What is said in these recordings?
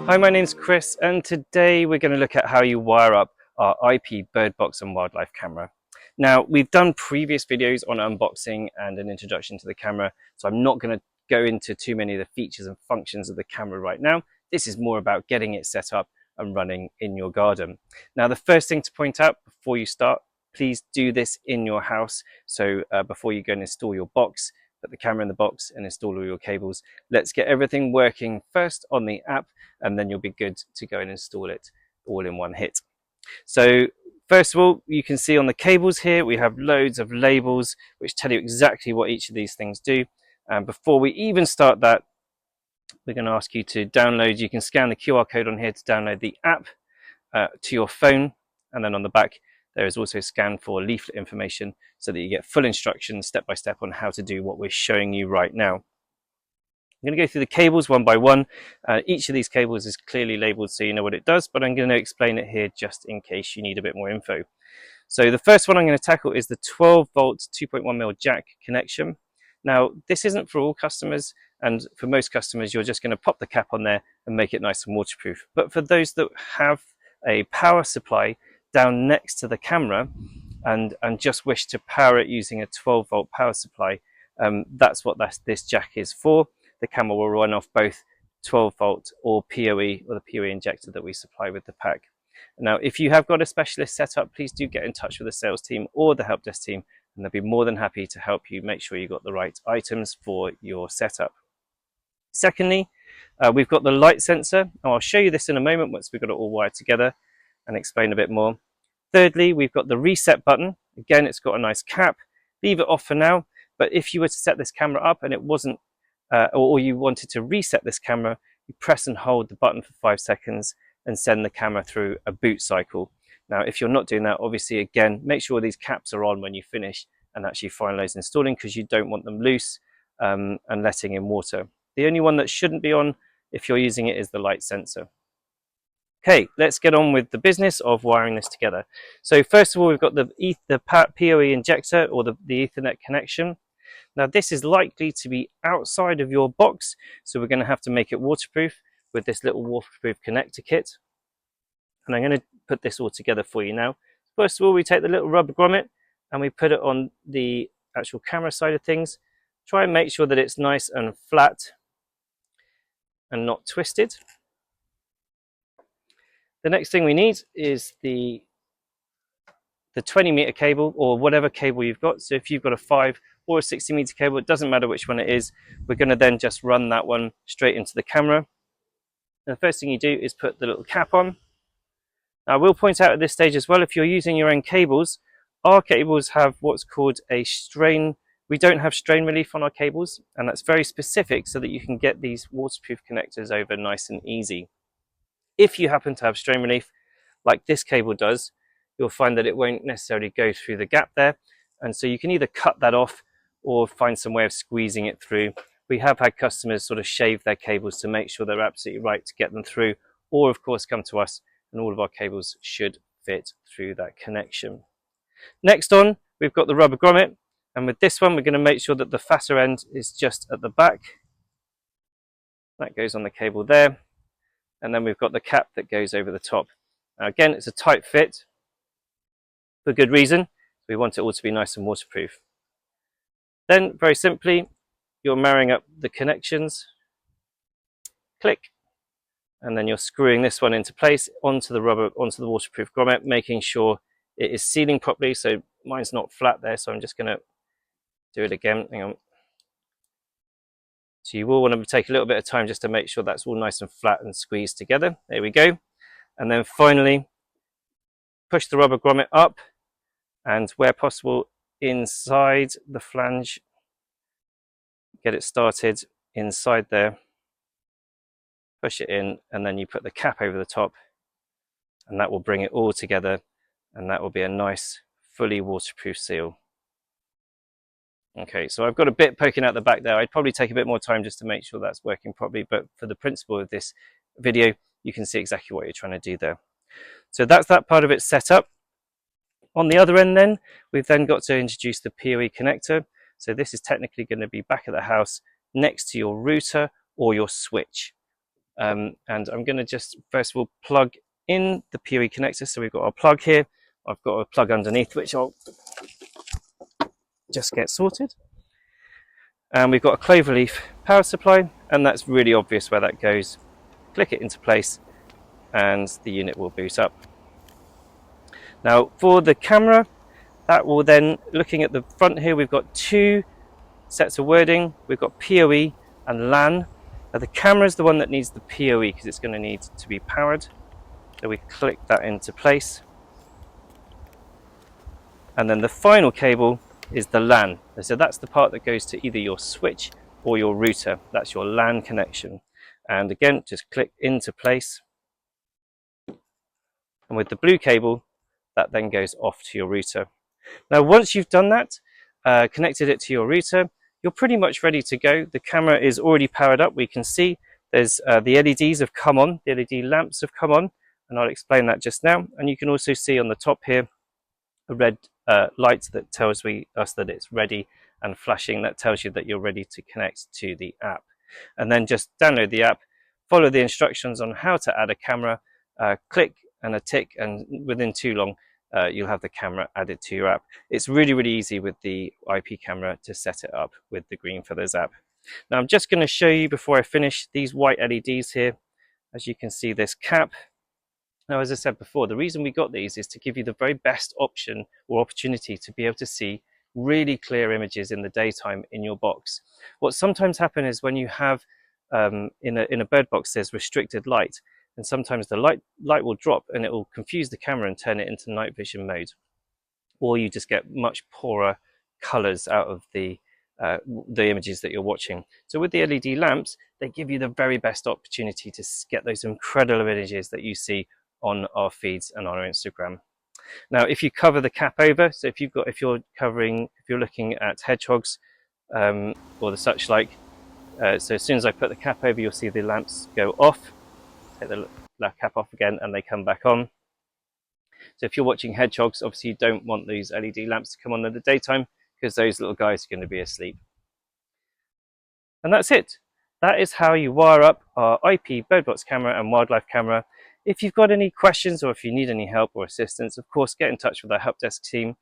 Hi, my name's Chris, and today we're going to look at how you wire up our IP bird box and wildlife camera. Now, we've done previous videos on unboxing and an introduction to the camera, so I'm not going to go into too many of the features and functions of the camera right now. This is more about getting it set up and running in your garden. Now, the first thing to point out before you start, please do this in your house. So before you go and install your box, put the camera in the box and install all your cables. Let's get everything working first on the app, and then you'll be good to go and install it all in one hit. So first of all, you can see on the cables here, we have loads of labels which tell you exactly what each of these things do. And before we even start that, we're going to ask you to download, you can scan the QR code on here to download the app to your phone. And then on the back, there is also a scan for leaflet information so that you get full instructions step by step on how to do what we're showing you right now. I'm going to go through the cables one by one. Each of these cables is clearly labeled so you know what it does, but I'm going to explain it here just in case you need a bit more info. So the first one I'm going to tackle is the 12 volt 2.1mm jack connection. Now, this isn't for all customers, and for most customers, you're just going to pop the cap on there and make it nice and waterproof. But for those that have a power supply down next to the camera and just wish to power it using a 12 volt power supply, that's what this jack is for. The camera will run off both 12 volt or PoE, or the PoE injector that we supply with the pack. Now, if you have got a specialist set up, please do get in touch with the sales team or the help desk team, and they'll be more than happy to help you make sure you got the right items for your setup. Secondly, we've got the light sensor, and I'll show you this in a moment once we've got it all wired together and explain a bit more. Thirdly, we've got the reset button. Again, it's got a nice cap. Leave it off for now, but if you were to set this camera up and it wasn't, or you wanted to reset this camera, you press and hold the button for 5 seconds and send the camera through a boot cycle. Now, if you're not doing that, obviously, again, make sure these caps are on when you finish and actually finalize installing, because you don't want them loose and letting in water. The only one that shouldn't be on if you're using it is the light sensor. Okay, let's get on with the business of wiring this together. So first of all, we've got the PoE injector, or the Ethernet connection. Now, this is likely to be outside of your box, so we're going to have to make it waterproof with this little waterproof connector kit. And I'm going to put this all together for you now. First of all, we take the little rubber grommet and we put it on the actual camera side of things. Try and make sure that it's nice and flat and not twisted. The next thing we need is the 20-meter cable, or whatever cable you've got. So if you've got a 5 or a 60-meter cable, it doesn't matter which one it is. We're going to then just run that one straight into the camera. And the first thing you do is put the little cap on. Now, I will point out at this stage as well, if you're using your own cables, our cables have what's called a strain. We don't have strain relief on our cables, and that's very specific so that you can get these waterproof connectors over nice and easy. If you happen to have strain relief, like this cable does, you'll find that it won't necessarily go through the gap there. And so you can either cut that off or find some way of squeezing it through. We have had customers sort of shave their cables to make sure they're absolutely right to get them through, or of course come to us and all of our cables should fit through that connection. Next on, we've got the rubber grommet, and with this one, we're going to make sure that the fatter end is just at the back. That goes on the cable there. And then we've got the cap that goes over the top. Now again, it's a tight fit for good reason. We want it all to be nice and waterproof. Then, very simply, you're marrying up the connections. Click. And then you're screwing this one into place onto the waterproof grommet, making sure it is sealing properly. So mine's not flat there, so I'm just going to do it again. Hang on. So you will want to take a little bit of time just to make sure that's all nice and flat and squeezed together. There we go. And then finally, push the rubber grommet up, and where possible inside the flange, get it started inside there. Push it in, and then you put the cap over the top, and that will bring it all together, and that will be a nice, fully waterproof seal. Okay, so I've got a bit poking out the back there. I'd probably take a bit more time just to make sure that's working properly, but for the principle of this video, you can see exactly what you're trying to do there. So that's that part of it set up. On the other end then, we've then got to introduce the PoE connector. So this is technically going to be back at the house next to your router or your switch. And I'm going to just first of all plug in the PoE connector. So we've got our plug here. I've got a plug underneath, which I'll just get sorted. And we've got a cloverleaf power supply, and that's really obvious where that goes. Click it into place and the unit will boot up. Now for the camera, that will then, looking at the front here, we've got two sets of wording. We've got PoE and LAN. Now the camera is the one that needs the PoE because it's going to need to be powered. So we click that into place. And then the final cable is the LAN. So that's the part that goes to either your switch or your router. That's your LAN connection. And again, just click into place. And with the blue cable, that then goes off to your router. Now, once you've done that, connected it to your router, you're pretty much ready to go. The camera is already powered up. We can see there's the LEDs have come on, the LED lamps have come on, and I'll explain that just now. And you can also see on the top here a red light that tells us that it's ready, and flashing that tells you that you're ready to connect to the app. And then just download the app, follow the instructions on how to add a camera, click and a tick, and within too long you'll have the camera added to your app. It's really, really easy with the IP camera to set it up with the Green Feathers app. Now I'm just going to show you before I finish these white LEDs here. As you can see, this cap. Now, as I said before, the reason we got these is to give you the very best option or opportunity to be able to see really clear images in the daytime in your box. What sometimes happens is when you have in a bird box, there's restricted light, and sometimes the light will drop and it will confuse the camera and turn it into night vision mode, or you just get much poorer colors out of the images that you're watching. So with the LED lamps, they give you the very best opportunity to get those incredible images that you see on our feeds and on our Instagram. Now, if you cover the cap over, so if you're looking at hedgehogs or the such like, so as soon as I put the cap over, you'll see the lamps go off. Take the cap off again, and they come back on. So if you're watching hedgehogs, obviously you don't want these LED lamps to come on in the daytime because those little guys are going to be asleep. And that's it. That is how you wire up our IP bird box camera and wildlife camera. If you've got any questions or if you need any help or assistance, of course, get in touch with our help desk team.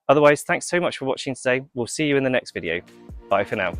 Otherwise, thanks so much for watching today. We'll see you in the next video. Bye for now.